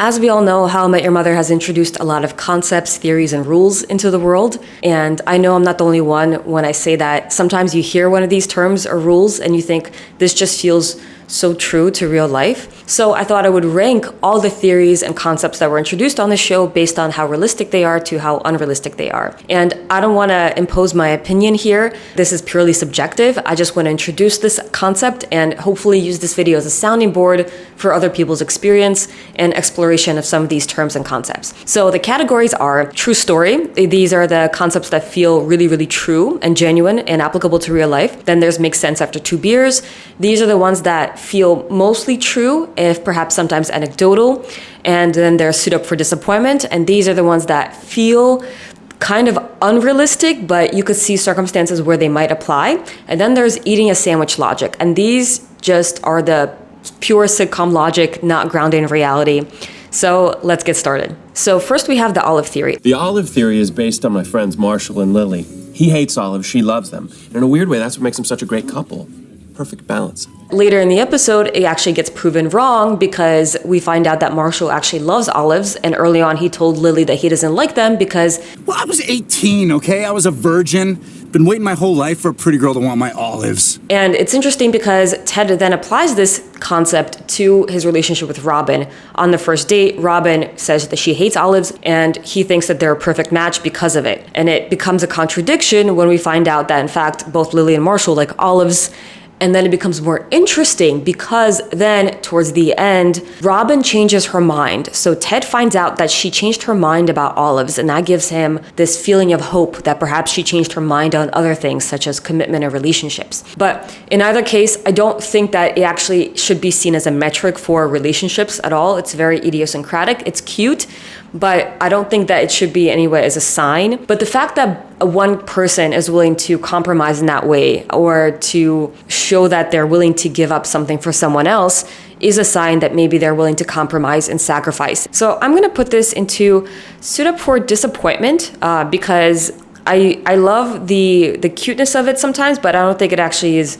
As we all know, How I Met Your Mother has introduced a lot of concepts, theories, and rules into the world. And I know I'm not the only one when I say that sometimes you hear one of these terms or rules and you think this just feels so true to real life. So I thought I would rank all the theories and concepts that were introduced on the show based on how realistic they are to how unrealistic they are. And I don't want to impose my opinion here. This is purely subjective. I just want to introduce this concept and hopefully use this video as a sounding board for other people's experience and exploration of some of these terms and concepts. So the categories are true story. These are the concepts that feel really, really true and genuine and applicable to real life. Then there's makes sense after 2 beers. These are the ones that feel mostly true, if perhaps sometimes anecdotal. And then there's suit up for disappointment. And these are the ones that feel kind of unrealistic, but you could see circumstances where they might apply. And then there's eating a sandwich logic. And these just are the pure sitcom logic, not grounded in reality. So let's get started. So first we have the olive theory. The olive theory is based on my friends Marshall and Lily. He hates olives, she loves them. And in a weird way, that's what makes them such a great couple. Perfect balance. Later in the episode, it actually gets proven wrong because we find out that Marshall actually loves olives, and early on he told Lily that he doesn't like them because... Well, I was 18, okay? I was a virgin. Been waiting my whole life for a pretty girl to want my olives. And it's interesting because Ted then applies this concept to his relationship with Robin. On the first date, Robin says that she hates olives and he thinks that they're a perfect match because of it. And it becomes a contradiction when we find out that in fact, both Lily and Marshall like olives. And then it becomes more interesting because then towards the end, Robin changes her mind. So Ted finds out that she changed her mind about olives, and that gives him this feeling of hope that perhaps she changed her mind on other things such as commitment and relationships. But in either case, I don't think that it actually should be seen as a metric for relationships at all. It's very idiosyncratic. It's cute, but I don't think that it should be anyway as a sign. But the fact that one person is willing to compromise in that way or to show that they're willing to give up something for someone else is a sign that maybe they're willing to compromise and sacrifice. So I'm gonna put this into suit up for disappointment because I love the cuteness of it sometimes, but I don't think it actually is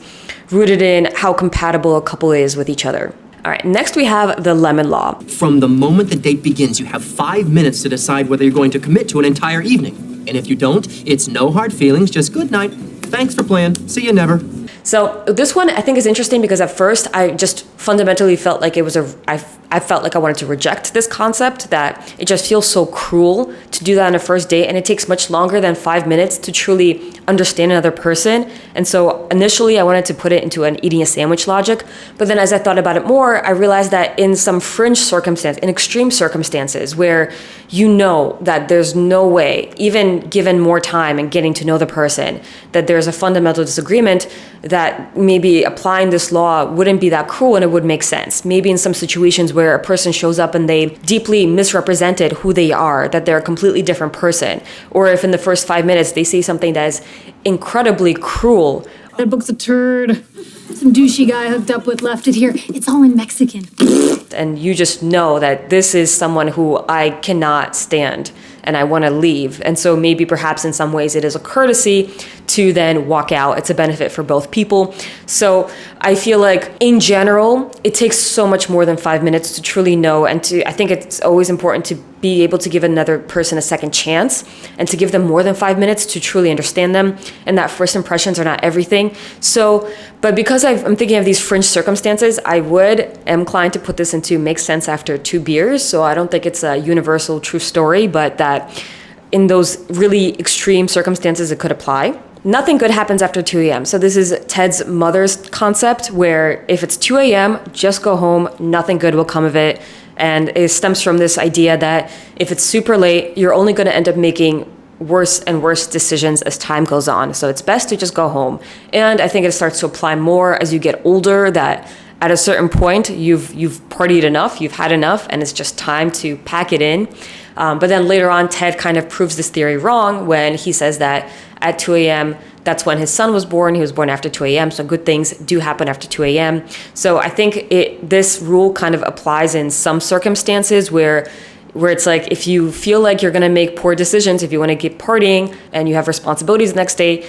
rooted in how compatible a couple is with each other. All right, next we have the lemon law. From the moment the date begins, you have 5 minutes to decide whether you're going to commit to an entire evening. And if you don't, it's no hard feelings, just good night. Thanks for playing. See you never. So this one I think is interesting because at first I just fundamentally felt like it was I felt like I wanted to reject this concept, that it just feels so cruel to do that on a first date, and it takes much longer than 5 minutes to truly understand another person. And so initially I wanted to put it into an eating a sandwich logic, but then as I thought about it more, I realized that in some fringe circumstance, in extreme circumstances where you know that there's no way, even given more time and getting to know the person, that there's a fundamental disagreement, that maybe applying this law wouldn't be that cruel and it would make sense. Maybe in some situations where a person shows up and they deeply misrepresented who they are, that they're a completely different person, or if in the first 5 minutes they say something that is incredibly cruel. That book's a turd. Some douchey guy hooked up with left it here. It's all in Mexican. And you just know that this is someone who I cannot stand and I want to leave. And so maybe perhaps in some ways it is a courtesy to then walk out. It's a benefit for both people. So I feel like in general, it takes so much more than 5 minutes to truly know. And I think it's always important to be able to give another person a second chance and to give them more than 5 minutes to truly understand them. And that first impressions are not everything. So, but because I'm thinking of these fringe circumstances, I am inclined to put this into makes sense after 2 beers. So I don't think it's a universal true story, but that in those really extreme circumstances, it could apply. Nothing good happens after 2 a.m. So this is Ted's mother's concept where if it's 2 a.m., just go home, nothing good will come of it. And it stems from this idea that if it's super late, you're only going to end up making worse and worse decisions as time goes on. So it's best to just go home. And I think it starts to apply more as you get older, that at a certain point, you've partied enough, you've had enough, and it's just time to pack it in. But then later on, Ted kind of proves this theory wrong when he says that at 2 a.m., that's when his son was born. He was born after 2 a.m., so good things do happen after 2 a.m. So I think this rule kind of applies in some circumstances where it's like if you feel like you're going to make poor decisions, if you want to keep partying and you have responsibilities the next day,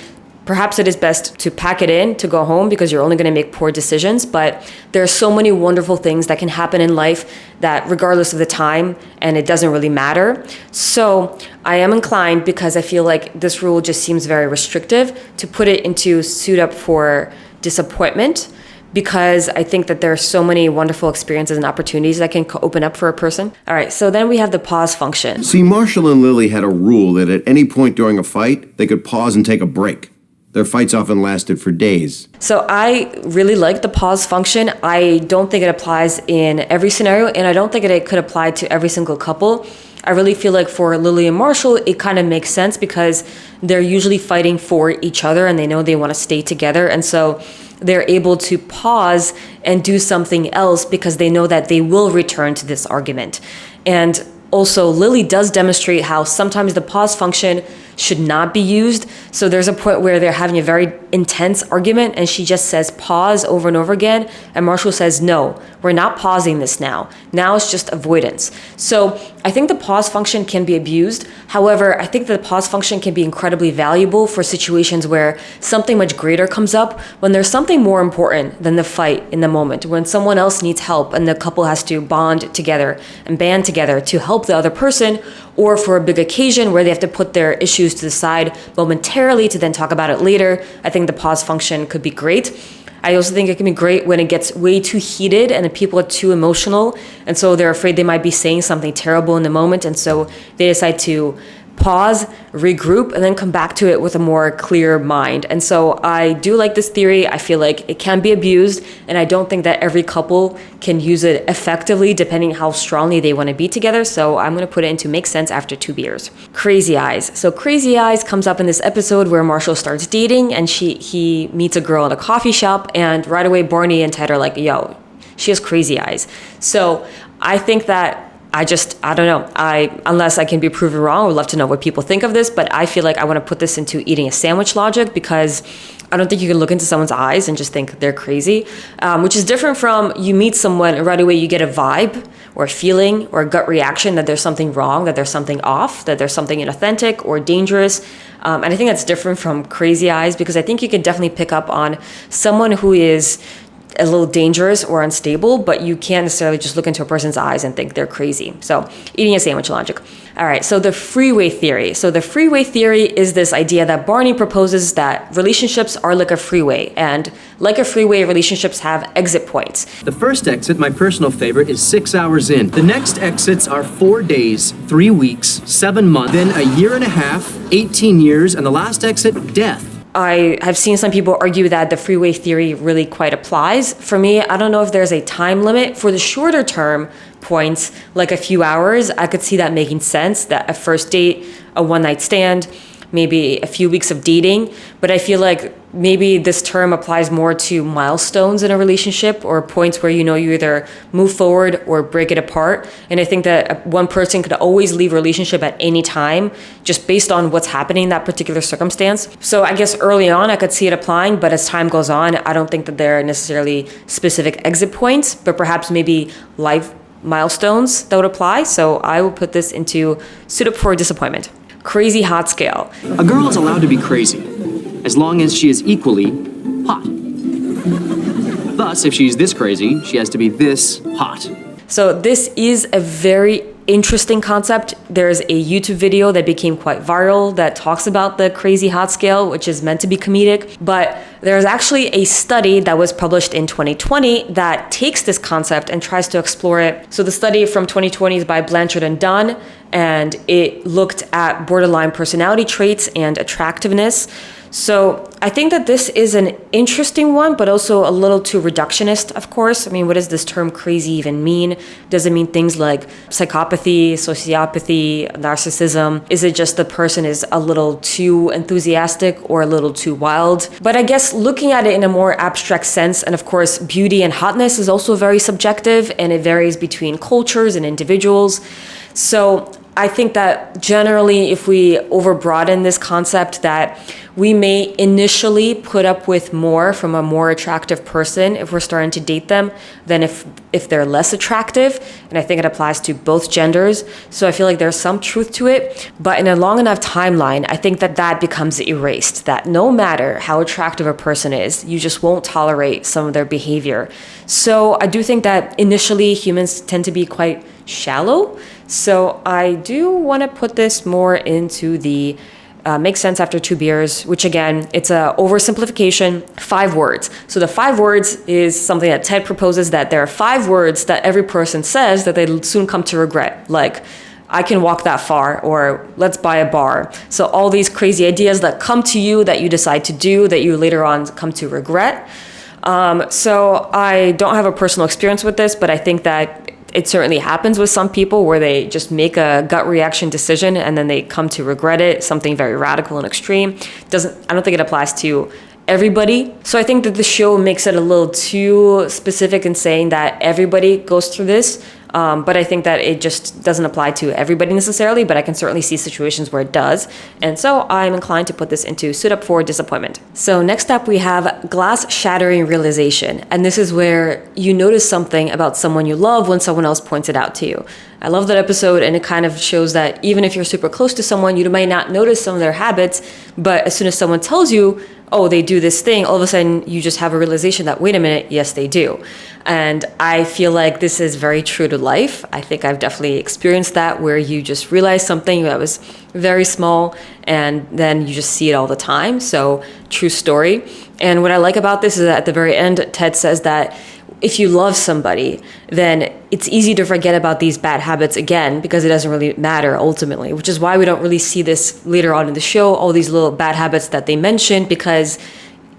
Perhaps it is best to pack it in to go home because you're only going to make poor decisions. But there are so many wonderful things that can happen in life that regardless of the time, and it doesn't really matter. So I am inclined, because I feel like this rule just seems very restrictive, to put it into suit up for disappointment, because I think that there are so many wonderful experiences and opportunities that can open up for a person. All right, so then we have the pause function. See, Marshall and Lily had a rule that at any point during a fight, they could pause and take a break. Their fights often lasted for days. So I really like the pause function. I don't think it applies in every scenario, and I don't think it could apply to every single couple. I really feel like for Lily and Marshall, it kind of makes sense because they're usually fighting for each other and they know they want to stay together. And so they're able to pause and do something else because they know that they will return to this argument. And also, Lily does demonstrate how sometimes the pause function should not be used. So there's a point where they're having a very intense argument and she just says pause over and over again. And Marshall says, no, we're not pausing this now. Now it's just avoidance. So I think the pause function can be abused. However, I think the pause function can be incredibly valuable for situations where something much greater comes up, when there's something more important than the fight in the moment, when someone else needs help and the couple has to bond together and band together to help the other person, or for a big occasion where they have to put their issues to the side momentarily to then talk about it later. I think the pause function could be great. I also think it can be great when it gets way too heated and the people are too emotional, and so they're afraid they might be saying something terrible in the moment, and so they decide to pause, regroup, and then come back to it with a more clear mind. And so I do like this theory. I feel like it can be abused, and I don't think that every couple can use it effectively depending how strongly they want to be together. So I'm going to put it into make sense after 2 beers. Crazy eyes. So crazy eyes comes up in this episode where Marshall starts dating and he meets a girl at a coffee shop, and right away Barney and Ted are like, yo, she has crazy eyes. So I think that I don't know. Unless I can be proven wrong, I would love to know what people think of this, but I feel like I want to put this into eating a sandwich logic, because I don't think you can look into someone's eyes and just think they're crazy, which is different from you meet someone and right away you get a vibe or a feeling or a gut reaction that there's something wrong, that there's something off, that there's something inauthentic or dangerous. And I think that's different from crazy eyes, because I think you can definitely pick up on someone who is a little dangerous or unstable, but you can't necessarily just look into a person's eyes and think they're crazy. So eating a sandwich logic. All right, so the freeway theory. So the freeway theory is this idea that Barney proposes that relationships are like a freeway, and like a freeway, relationships have exit points. The first exit, my personal favorite, is 6 hours in. The next exits are 4 days, 3 weeks, 7 months, then a year and a half, 18 years, and the last exit, death. I have seen some people argue that the freeway theory really quite applies. For me, I don't know if there's a time limit. For the shorter term points, like a few hours, I could see that making sense, that a first date, a one-night stand, maybe a few weeks of dating. But I feel like maybe this term applies more to milestones in a relationship, or points where you either move forward or break it apart. And I think that one person could always leave a relationship at any time just based on what's happening in that particular circumstance. So I guess early on I could see it applying, but as time goes on, I don't think that there are necessarily specific exit points, but perhaps maybe life milestones that would apply. So I will put this into suit up for disappointment. Crazy hot scale. A girl is allowed to be crazy, as long as she is equally hot. Thus, if she's this crazy, she has to be this hot. So this is a very interesting concept. There's a YouTube video that became quite viral that talks about the crazy hot scale, which is meant to be comedic. But there's actually a study that was published in 2020 that takes this concept and tries to explore it. So the study from 2020 is by Blanchard and Dunn, and it looked at borderline personality traits and attractiveness. So I think that this is an interesting one, but also a little too reductionist, of course. I mean, what does this term crazy even mean? Does it mean things like psychopathy, sociopathy, narcissism? Is it just the person is a little too enthusiastic or a little too wild? But I guess looking at it in a more abstract sense, and of course, beauty and hotness is also very subjective, and it varies between cultures and individuals. So I think that generally, if we overbroaden this concept, that we may initially put up with more from a more attractive person if we're starting to date them than if they're less attractive. And I think it applies to both genders. So I feel like there's some truth to it. But in a long enough timeline, I think that becomes erased, that no matter how attractive a person is, you just won't tolerate some of their behavior. So I do think that initially humans tend to be quite shallow. So I do want to put this more into the makes sense after 2 beers, which again, it's a oversimplification, 5 words. So the 5 words is something that Ted proposes, that there are 5 words that every person says that they soon come to regret. Like, I can walk that far, or let's buy a bar. So all these crazy ideas that come to you that you decide to do that you later on come to regret. So I don't have a personal experience with this, but I think that it certainly happens with some people where they just make a gut reaction decision and then they come to regret it, something very radical and extreme. I don't think it applies to everybody. So I think that the show makes it a little too specific in saying that everybody goes through this. But I think that it just doesn't apply to everybody necessarily, but I can certainly see situations where it does. And so I'm inclined to put this into suit up for disappointment. So next up we have glass shattering realization. And this is where you notice something about someone you love when someone else points it out to you. I love that episode, and it kind of shows that even if you're super close to someone, you might not notice some of their habits, but as soon as someone tells you, oh, they do this thing, all of a sudden you just have a realization that, wait a minute, yes, they do. And I feel like this is very true to life. I think I've definitely experienced that, where you just realize something that was very small and then you just see it all the time. So true story. And what I like about this is that at the very end, Ted says that if you love somebody, then it's easy to forget about these bad habits again because it doesn't really matter ultimately, which is why we don't really see this later on in the show, all these little bad habits that they mention, because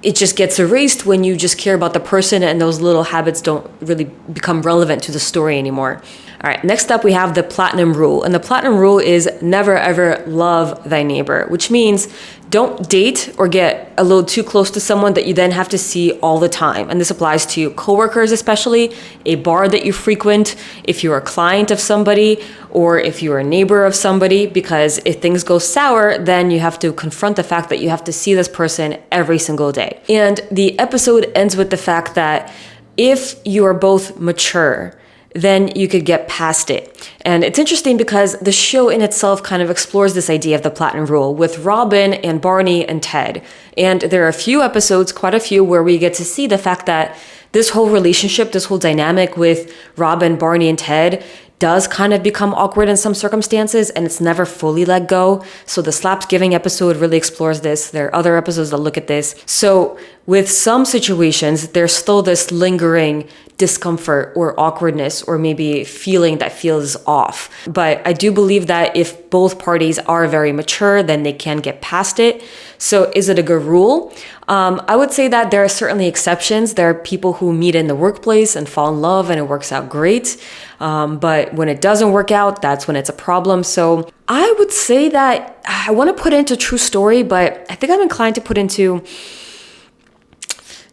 it just gets erased when you just care about the person and those little habits don't really become relevant to the story anymore. All right, next up we have the platinum rule. And the platinum rule is never ever love thy neighbor, which means don't date or get a little too close to someone that you then have to see all the time. And this applies to coworkers especially, a bar that you frequent, if you're a client of somebody, or if you're a neighbor of somebody, because if things go sour, then you have to confront the fact that you have to see this person every single day. And the episode ends with the fact that if you are both mature, then you could get past it. And it's interesting because the show in itself kind of explores this idea of the platinum rule with Robin and Barney and Ted. And there are a few episodes, quite a few, where we get to see the fact that this whole relationship, this whole dynamic with Robin, Barney, and Ted does kind of become awkward in some circumstances, and it's never fully let go. So the slaps giving episode really explores this. There are other episodes that look at this. So with some situations, there's still this lingering discomfort or awkwardness or maybe feeling that feels off. But I do believe that if both parties are very mature, then they can get past it. So is it a good rule? I would say that there are certainly exceptions. There are people who meet in the workplace and fall in love and it works out great. But when it doesn't work out, that's when it's a problem. So I would say that I want to put into true story, but I think I'm inclined to put into...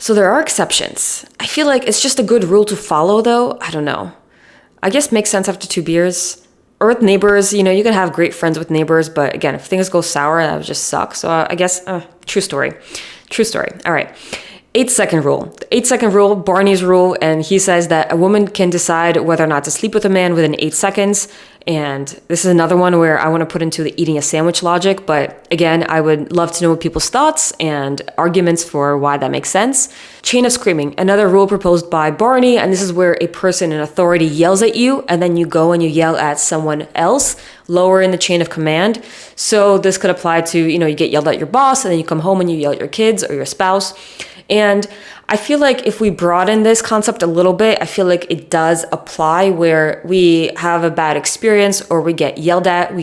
So there are exceptions. I feel like it's just a good rule to follow though. I don't know. I guess makes sense after 2 beers. Or with neighbors, you can have great friends with neighbors, but again, if things go sour, that would just suck. So I guess, true story. True story. All right. 8-second rule. The 8-second rule, Barney's rule, and he says that a woman can decide whether or not to sleep with a man within 8 seconds. And this is another one where I want to put into the eating a sandwich logic. But again, I would love to know people's thoughts and arguments for why that makes sense. Chain of screaming, another rule proposed by Barney. And this is where a person in authority yells at you and then you go and you yell at someone else lower in the chain of command. So this could apply to, you get yelled at your boss and then you come home and you yell at your kids or your spouse. And I feel like if we broaden this concept a little bit, I feel like it does apply where we have a bad experience or we get yelled at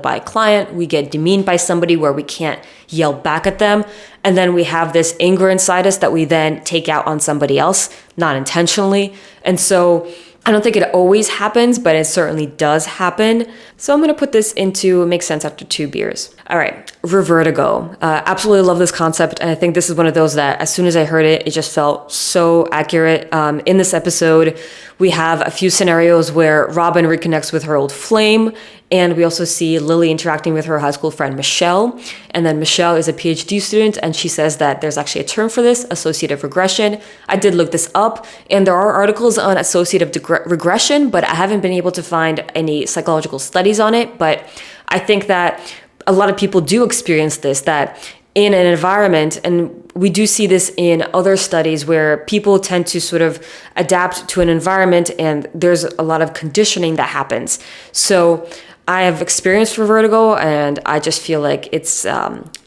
by a client, we get demeaned by somebody where we can't yell back at them. And then we have this anger inside us that we then take out on somebody else, not intentionally. And so I don't think it always happens, but it certainly does happen. So I'm going to put this into makes sense after 2 beers. All right, revertigo. Absolutely love this concept, and I think this is one of those that as soon as I heard it, it just felt so accurate. In this episode, we have a few scenarios where Robin reconnects with her old flame, and we also see Lily interacting with her high school friend Michelle. And then Michelle is a PhD student, and she says that there's actually a term for this, associative regression. I did look this up, and there are articles on associative regression, but I haven't been able to find any psychological studies on it. But I think that a lot of people do experience this, that in an environment, and we do see this in other studies where people tend to sort of adapt to an environment and there's a lot of conditioning that happens. So I have experienced vertigo, and I just feel like it's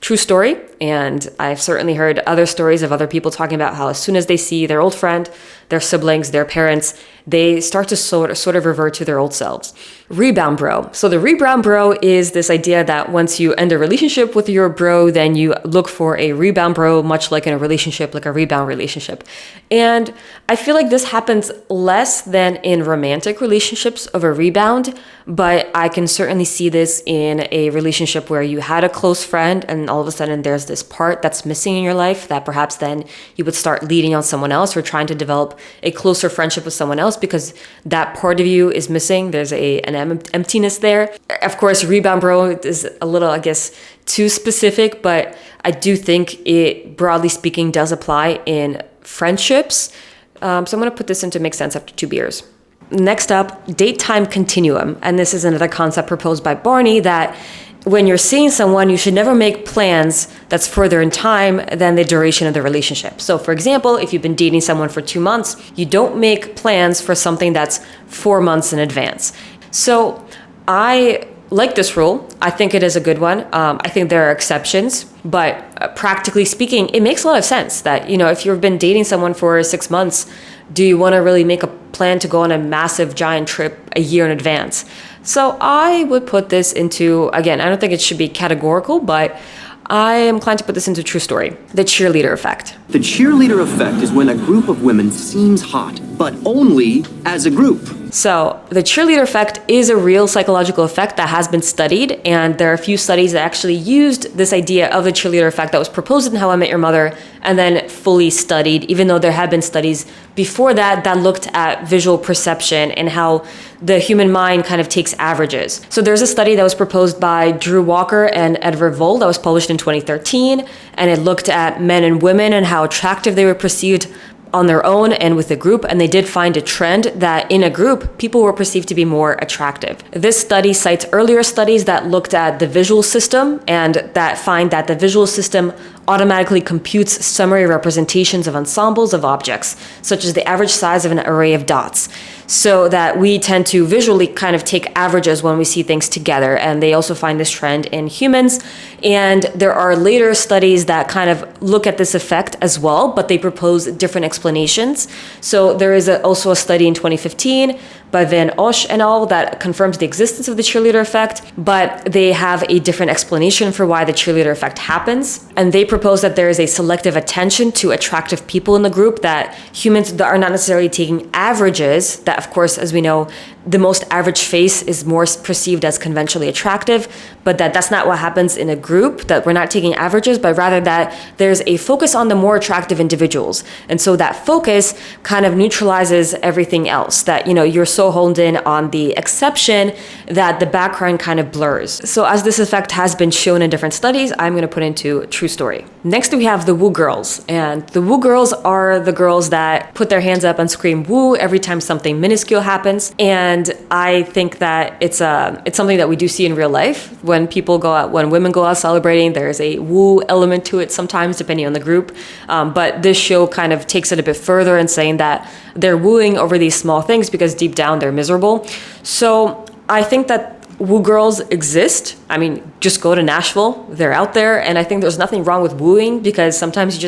true story. And I've certainly heard other stories of other people talking about how as soon as they see their old friend, their siblings, their parents, they start to sort of revert to their old selves. Rebound bro. So the rebound bro is this idea that once you end a relationship with your bro, then you look for a rebound bro, much like in a relationship, like a rebound relationship. And I feel like this happens less than in romantic relationships of a rebound, but I can certainly see this in a relationship where you had a close friend and all of a sudden there's this part that's missing in your life that perhaps then you would start leading on someone else or trying to develop a closer friendship with someone else because that part of you is missing. There's an emptiness there. Of course, rebound bro is a little, I guess, too specific, but I do think it, broadly speaking, does apply in friendships. So I'm going to put this into make sense after 2 beers. Next up, date time continuum. And this is another concept proposed by Barney that when you're seeing someone, you should never make plans that's further in time than the duration of the relationship. So for example, if you've been dating someone for 2 months, you don't make plans for something that's 4 months in advance. So I like this rule. I think it is a good one. I think there are exceptions, but practically speaking, it makes a lot of sense that, you know, if you've been dating someone for 6 months, do you want to really make a plan to go on a massive giant trip a year in advance? So I would put this into, again, I don't think it should be categorical, but I am inclined to put this into true story, the cheerleader effect. The cheerleader effect is when a group of women seems hot, but only as a group. So the cheerleader effect is a real psychological effect that has been studied, and there are a few studies that actually used this idea of the cheerleader effect that was proposed in How I Met Your Mother and then fully studied, even though there had been studies before that that looked at visual perception and how the human mind kind of takes averages. So there's a study that was proposed by Drew Walker and Edward Voll that was published in 2013, and it looked at men and women and how attractive they were perceived on their own and with a group, and they did find a trend that in a group, people were perceived to be more attractive. This study cites earlier studies that looked at the visual system and that find that the visual system automatically computes summary representations of ensembles of objects, such as the average size of an array of dots, so that we tend to visually kind of take averages when we see things together. And they also find this trend in humans. And there are later studies that kind of look at this effect as well, but they propose different explanations. So there is also a study in 2015 by Van Osch et al. That confirms the existence of the cheerleader effect, but they have a different explanation for why the cheerleader effect happens. And they propose that there is a selective attention to attractive people in the group, that humans are not necessarily taking averages, that of course, as we know, the most average face is more perceived as conventionally attractive, but that's not what happens in a group, that we're not taking averages, but rather that there's a focus on the more attractive individuals. And so that focus kind of neutralizes everything else, that, you know, you're so honed in on the exception that the background kind of blurs. So as this effect has been shown in different studies, I'm going to put into true story. Next, we have the woo girls. And the woo girls are the girls that put their hands up and scream woo every time something minuscule happens. And I think that it's something that we do see in real life. When people go out, when women go out celebrating, there's a woo element to it sometimes, depending on the group. But this show kind of takes it a bit further in saying that they're wooing over these small things because deep down they're miserable. So I think that woo girls exist. I mean, just go to Nashville, they're out there, and I think there's nothing wrong with wooing, because sometimes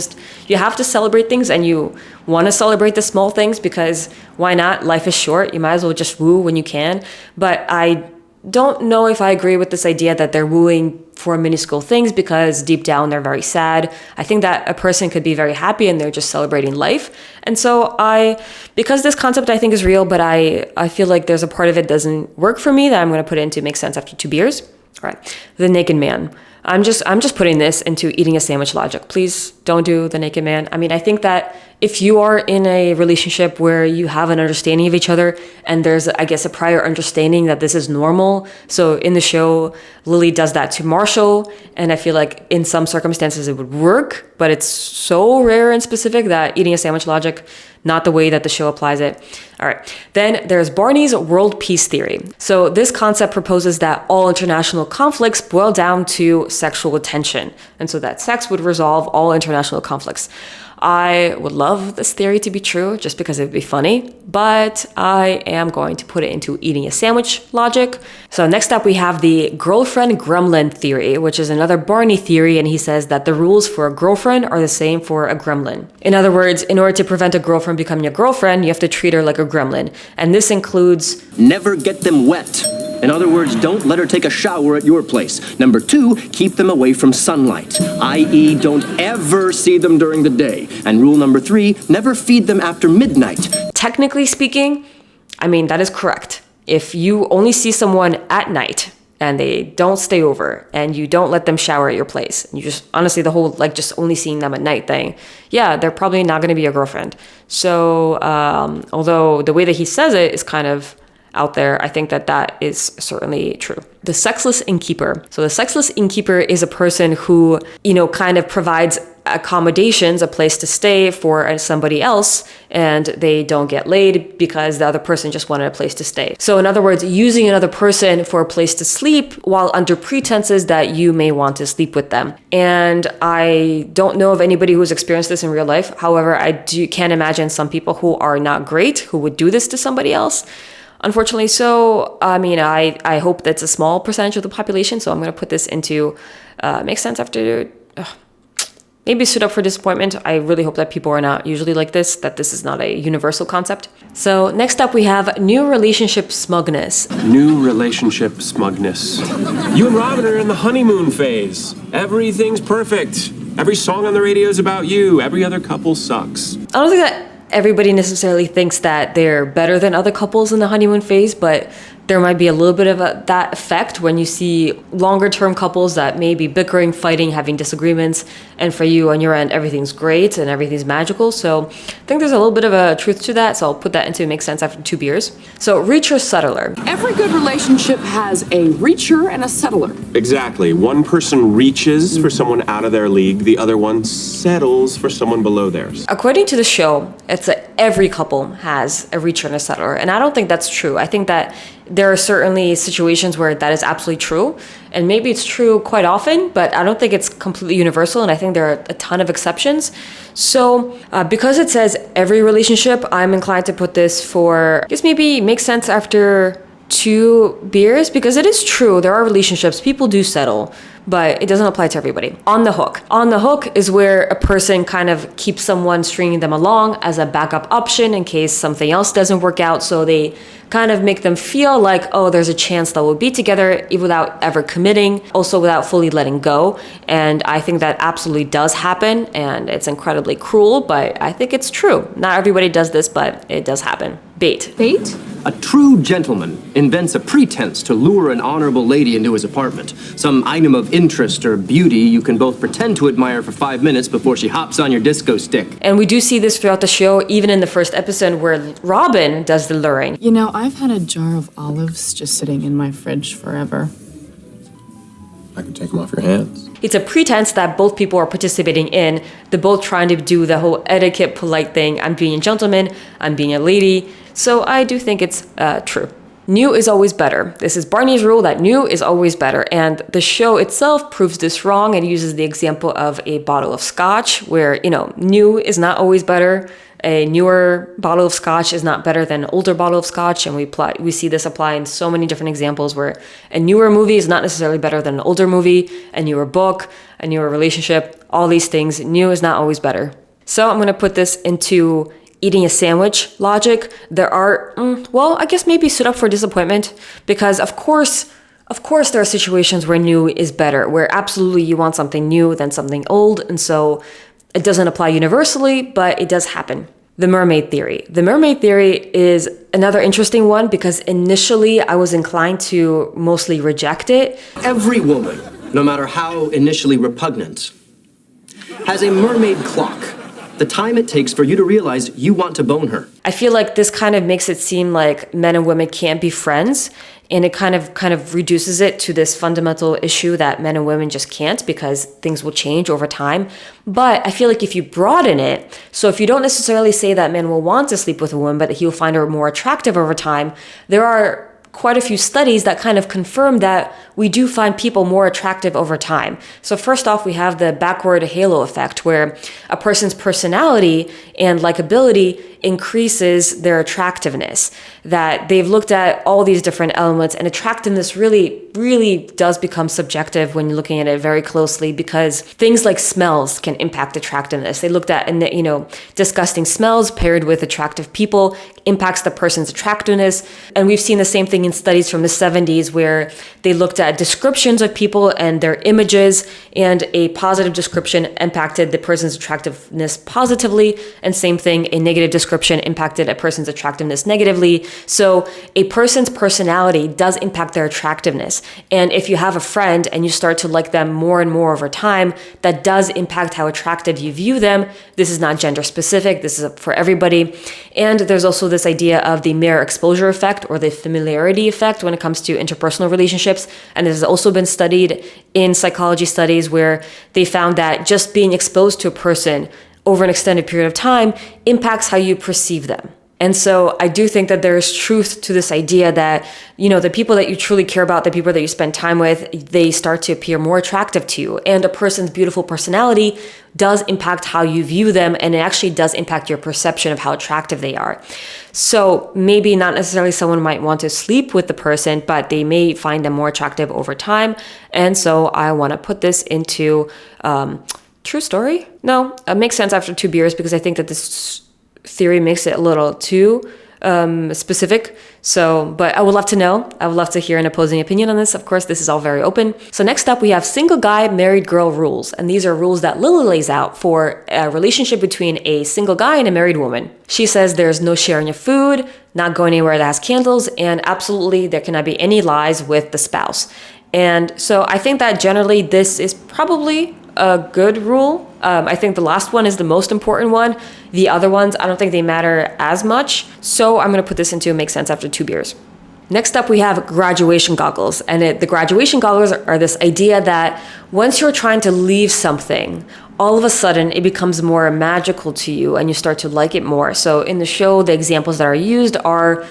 you have to celebrate things, and you want to celebrate the small things because why not? Life is short. You might as well just woo when you can. But I don't know if I agree with this idea that they're wooing for minuscule things because deep down they're very sad. I think that a person could be very happy and they're just celebrating life. And so because this concept I think is real, but I feel like there's a part of it doesn't work for me that I'm going to put in to make sense after 2 beers. All right. The naked man. I'm just putting this into eating a sandwich logic. Please don't do the naked man. I mean, I think that if you are in a relationship where you have an understanding of each other and there's, I guess, a prior understanding that this is normal. So in the show, Lily does that to Marshall. And I feel like in some circumstances it would work, but it's so rare and specific that eating a sandwich logic, not the way that the show applies it. All right. Then there's Barney's world peace theory. So this concept proposes that all international conflicts boil down to sexual tension. And so that sex would resolve all international conflicts. I would love this theory to be true just because it would be funny, but I am going to put it into eating a sandwich logic. So next up we have the girlfriend gremlin theory, which is another Barney theory, and he says that the rules for a girlfriend are the same for a gremlin. In other words, in order to prevent a girlfriend becoming a girlfriend, you have to treat her like a gremlin. And this includes Never get them wet. In other words, don't let her take a shower at your place. Number 2, keep them away from sunlight, i.e. don't ever see them during the day. And rule number 3, never feed them after midnight. Technically speaking, I mean, that is correct. If you only see someone at night and they don't stay over and you don't let them shower at your place, you just, honestly, the whole, like, just only seeing them at night thing, yeah, they're probably not going to be your girlfriend. So, although the way that he says it is kind of out there, I think that that is certainly true. The sexless innkeeper. So the sexless innkeeper is a person who, kind of provides accommodations, a place to stay for somebody else, and they don't get laid because the other person just wanted a place to stay. So in other words, using another person for a place to sleep while under pretenses that you may want to sleep with them. And I don't know of anybody who's experienced this in real life. However, can't imagine some people who are not great who would do this to somebody else. Unfortunately, so, I mean, I hope that's a small percentage of the population, so I'm going to put this into, makes sense after, maybe suit up for disappointment. I really hope that people are not usually like this, that this is not a universal concept. So next up we have new relationship smugness. New relationship smugness. You and Robin are in the honeymoon phase. Everything's perfect. Every song on the radio is about you. Every other couple sucks. I don't think that everybody necessarily thinks that they're better than other couples in the honeymoon phase, but there might be a little bit of that effect when you see longer term couples that may be bickering, fighting, having disagreements, and for you on your end, everything's great and everything's magical. So I think there's a little bit of a truth to that, so I'll put that into makes sense after 2 beers. So reacher, settler. Every good relationship has a reacher and a settler. Exactly. One person reaches for someone out of their league, the other one settles for someone below theirs. According to the show, it's that every couple has a reacher and a settler, and I don't think that's true. I think that there are certainly situations where that is absolutely true, and maybe it's true quite often, but I don't think it's completely universal, and I think there are a ton of exceptions. So because it says every relationship, I'm inclined to put this for, I guess maybe makes sense after 2 beers, because it is true, there are relationships, people do settle, but it doesn't apply to everybody. On the hook. On the hook is where a person kind of keeps someone stringing them along as a backup option in case something else doesn't work out, so they kind of make them feel like, oh, there's a chance that we'll be together without ever committing, also without fully letting go. And I think that absolutely does happen, and it's incredibly cruel, but I think it's true. Not everybody does this, but it does happen. Bait. Bait? A true gentleman invents a pretense to lure an honorable lady into his apartment. Some item of interest or beauty you can both pretend to admire for 5 minutes before she hops on your disco stick. And we do see this throughout the show, even in the first episode where Robin does the luring. You know, I've had a jar of olives just sitting in my fridge forever. I could take them off your hands. It's a pretense that both people are participating in. They're both trying to do the whole etiquette, polite thing. I'm being a gentleman, I'm being a lady. So I do think it's true. New is always better. This is Barney's rule that new is always better. And the show itself proves this wrong. It uses the example of a bottle of scotch where, new is not always better. A newer bottle of scotch is not better than an older bottle of scotch. And we see this apply in so many different examples where a newer movie is not necessarily better than an older movie, a newer book, a newer relationship, all these things. New is not always better. So I'm going to put this into eating a sandwich logic. There are, I guess maybe stood up for disappointment, because of course there are situations where new is better, where absolutely you want something new than something old. And so it doesn't apply universally, but it does happen. The mermaid theory. The mermaid theory is another interesting one because initially I was inclined to mostly reject it. Every woman no matter how initially repugnant, has a mermaid clock. The time it takes for you to realize you want to bone her. I feel like this kind of makes it seem like men and women can't be friends, and it kind of reduces it to this fundamental issue that men and women just can't because things will change over time. But I feel like if you broaden it, so if you don't necessarily say that men will want to sleep with a woman, but he'll find her more attractive over time, there are quite a few studies that kind of confirm that we do find people more attractive over time. So first off, we have the backward halo effect, where a person's personality and likability increases their attractiveness. That they've looked at all these different elements, and attractiveness really does become subjective when you're looking at it very closely, because things like smells can impact attractiveness. They looked at, and disgusting smells paired with attractive people impacts the person's attractiveness. And we've seen the same thing in studies from the 70s, where they looked at descriptions of people and their images, and a positive description impacted the person's attractiveness positively, and same thing, a negative description impacted a person's attractiveness negatively. So a person's personality does impact their attractiveness. And if you have a friend and you start to like them more and more over time, that does impact how attractive you view them. This is not gender specific, this is for everybody. And there's also this idea of the mere exposure effect, or the familiarity effect, when it comes to interpersonal relationships. And this has also been studied in psychology studies, where they found that just being exposed to a person over an extended period of time impacts how you perceive them. And so I do think that there is truth to this idea that, the people that you truly care about, the people that you spend time with, they start to appear more attractive to you. And a person's beautiful personality does impact how you view them, and it actually does impact your perception of how attractive they are. So maybe not necessarily someone might want to sleep with the person, but they may find them more attractive over time. And so I want to put this into true story? No, it makes sense after 2 beers, because I think that this theory makes it a little too specific. So, but I would love to know. I would love to hear an opposing opinion on this. Of course, this is all very open. So next up, we have single guy, married girl rules. And these are rules that Lily lays out for a relationship between a single guy and a married woman. She says there's no sharing of food, not going anywhere that has candles, and absolutely there cannot be any lies with the spouse. And so I think that generally this is probably a good rule. I think the last one is the most important one. The other ones, I don't think they matter as much. So I'm going to put this into Make Sense After 2 beers. Next up, we have graduation goggles. And the graduation goggles are this idea that once you're trying to leave something, all of a sudden it becomes more magical to you and you start to like it more. So in the show, the examples that are used are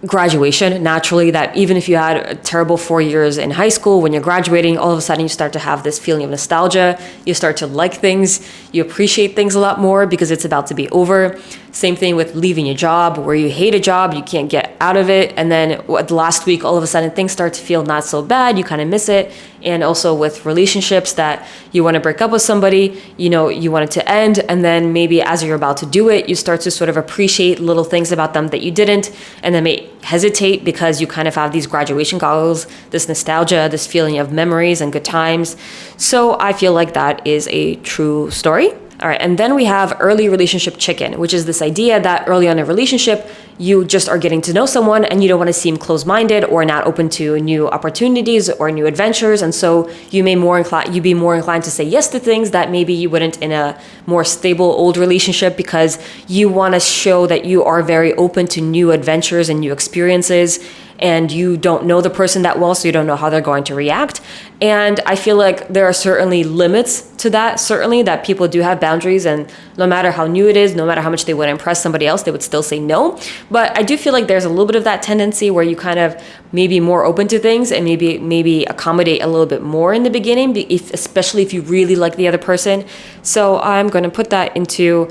graduation, naturally, that even if you had a terrible 4 years in high school, when you're graduating, all of a sudden you start to have this feeling of nostalgia. You start to like things. You appreciate things a lot more because it's about to be over. Same thing with leaving a job, where you hate a job, you can't get out of it. And then the last week, all of a sudden things start to feel not so bad. You kind of miss it. And also with relationships that you want to break up with somebody, you want it to end. And then maybe as you're about to do it, you start to sort of appreciate little things about them that you didn't, and then may hesitate because you kind of have these graduation goggles, this nostalgia, this feeling of memories and good times. So I feel like that is a true story. All right, and then we have early relationship chicken, which is this idea that early on in a relationship, you just are getting to know someone and you don't want to seem closed-minded or not open to new opportunities or new adventures. And so you'd be more inclined to say yes to things that maybe you wouldn't in a more stable old relationship, because you want to show that you are very open to new adventures and new experiences. And you don't know the person that well, so you don't know how they're going to react. And I feel like there are certainly limits to that, certainly, that people do have boundaries, and no matter how new it is, no matter how much they would impress somebody else, they would still say no. But I do feel like there's a little bit of that tendency where you kind of maybe more open to things and maybe accommodate a little bit more in the beginning, especially if you really like the other person. So I'm going to put that into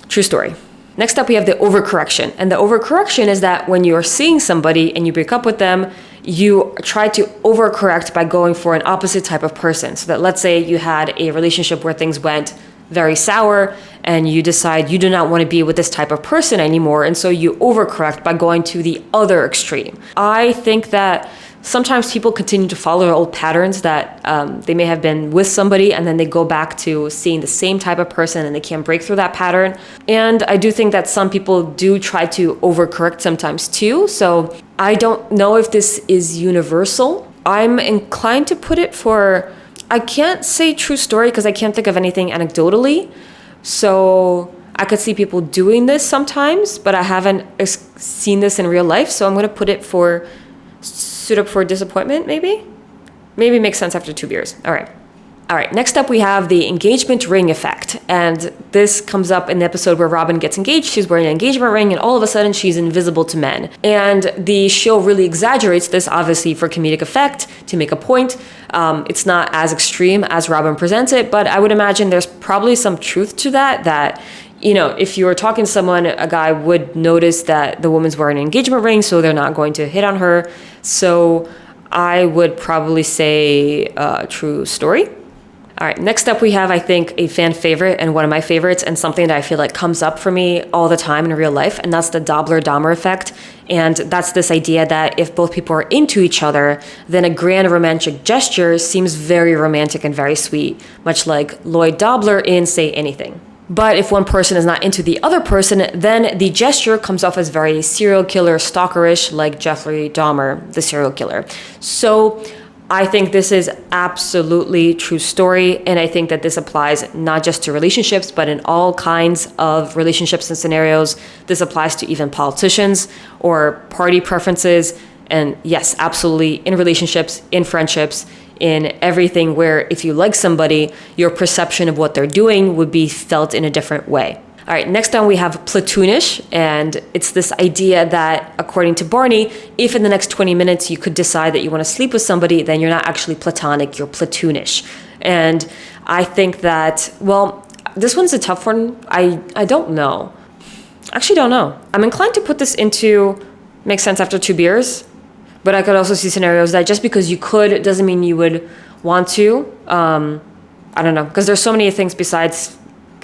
true story. Next up, we have the overcorrection. And the overcorrection is that when you're seeing somebody and you break up with them, you try to overcorrect by going for an opposite type of person. So that, let's say you had a relationship where things went very sour and you decide you do not want to be with this type of person anymore. And so you overcorrect by going to the other extreme. I think that sometimes people continue to follow their old patterns, that they may have been with somebody and then they go back to seeing the same type of person and they can't break through that pattern. And I do think that some people do try to overcorrect sometimes too. So I don't know if this is universal. I'm inclined to put it for, I can't say true story because I can't think of anything anecdotally. So I could see people doing this sometimes, but I haven't seen this in real life. So I'm going to put it for suit up for disappointment, maybe? Maybe makes sense after 2 beers. All right. All right, next up we have the engagement ring effect. And this comes up in the episode where Robin gets engaged. She's wearing an engagement ring and all of a sudden she's invisible to men. And the show really exaggerates this, obviously for comedic effect, to make a point. It's not as extreme as Robin presents it, but I would imagine there's probably some truth to that, you know, if you were talking to someone, a guy would notice that the woman's wearing an engagement ring, so they're not going to hit on her. So I would probably say true story. All right, next up we have, I think, a fan favorite and one of my favorites and something that I feel like comes up for me all the time in real life, and that's the Doppler-Dahmer effect. And that's this idea that if both people are into each other, then a grand romantic gesture seems very romantic and very sweet, much like Lloyd Dobler in Say Anything. But if one person is not into the other person, then the gesture comes off as very serial killer stalkerish, like Jeffrey Dahmer, the serial killer. So I think this is absolutely true story, and I think that this applies not just to relationships, but in all kinds of relationships and scenarios. This applies to even politicians or party preferences, and yes, absolutely in relationships, in friendships, in everything where if you like somebody, your perception of what they're doing would be felt in a different way. All right, next down we have platoonish, and it's this idea that, according to Barney, if in the next 20 minutes you could decide that you want to sleep with somebody, then you're not actually platonic, you're platoonish. And I think that, well, this one's a tough one. I don't know. Actually don't know. I'm inclined to put this into makes sense after 2 beers, but I could also see scenarios that just because you could doesn't mean you would want to. I don't know, because there's so many things besides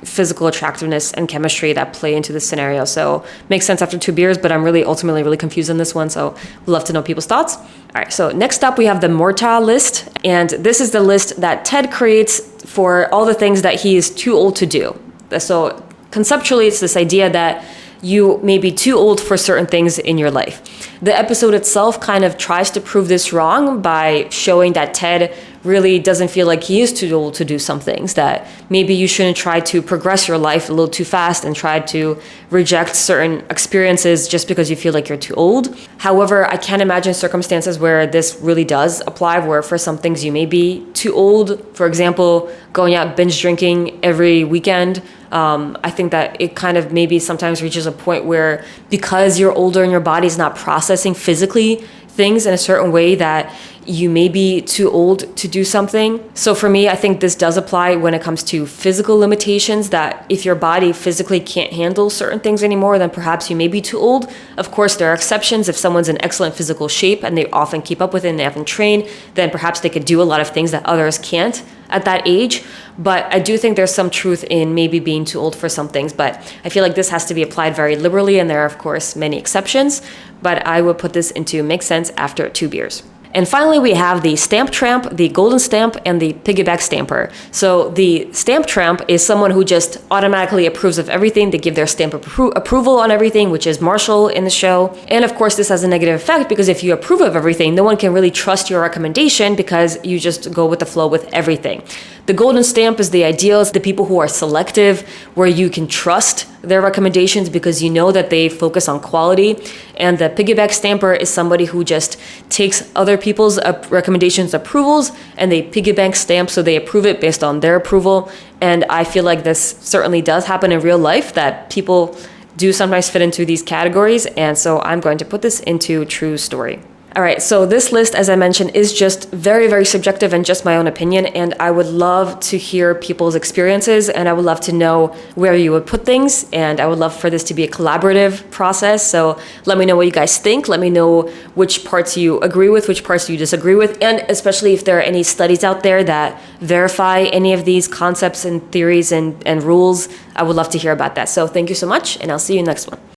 physical attractiveness and chemistry that play into this scenario. So makes sense after 2 beers, but I'm really ultimately really confused on this one. So would love to know people's thoughts. All right, so next up we have the Morta list. And this is the list that Ted creates for all the things that he is too old to do. So conceptually, it's this idea that you may be too old for certain things in your life. The episode itself kind of tries to prove this wrong by showing that Ted really doesn't feel like he is too old to do some things, that maybe you shouldn't try to progress your life a little too fast and try to reject certain experiences just because you feel like you're too old. However, I can't imagine circumstances where this really does apply, where for some things you may be too old. For example, going out binge drinking every weekend. I think that it kind of maybe sometimes reaches a point where because you're older and your body's not processing physically things in a certain way, that you may be too old to do something. So for me, I think this does apply when it comes to physical limitations, that if your body physically can't handle certain things anymore, then perhaps you may be too old. Of course, there are exceptions. If someone's in excellent physical shape and they often keep up with it and they haven't trained, then perhaps they could do a lot of things that others can't at that age. But I do think there's some truth in maybe being too old for some things, but I feel like this has to be applied very liberally, and there are of course many exceptions, but I would put this into makes sense after 2 beers. And finally, we have the stamp tramp, the golden stamp, and the piggyback stamper. So the stamp tramp is someone who just automatically approves of everything. They give their stamp approval on everything, which is Marshall in the show. And of course, this has a negative effect because if you approve of everything, no one can really trust your recommendation because you just go with the flow with everything. The golden stamp is the ideals, the people who are selective, where you can trust their recommendations because you know that they focus on quality. And the piggyback stamper is somebody who just takes other people's recommendations, approvals, and they piggyback stamp, so they approve it based on their approval. And I feel like this certainly does happen in real life, that people do sometimes fit into these categories. And so I'm going to put this into true story. All right, so this list, as I mentioned, is just very, very subjective and just my own opinion, and I would love to hear people's experiences, and I would love to know where you would put things, and I would love for this to be a collaborative process. So let me know what you guys think. Let me know which parts you agree with, which parts you disagree with, and especially if there are any studies out there that verify any of these concepts and theories and rules, I would love to hear about that. So thank you so much, and I'll see you next one.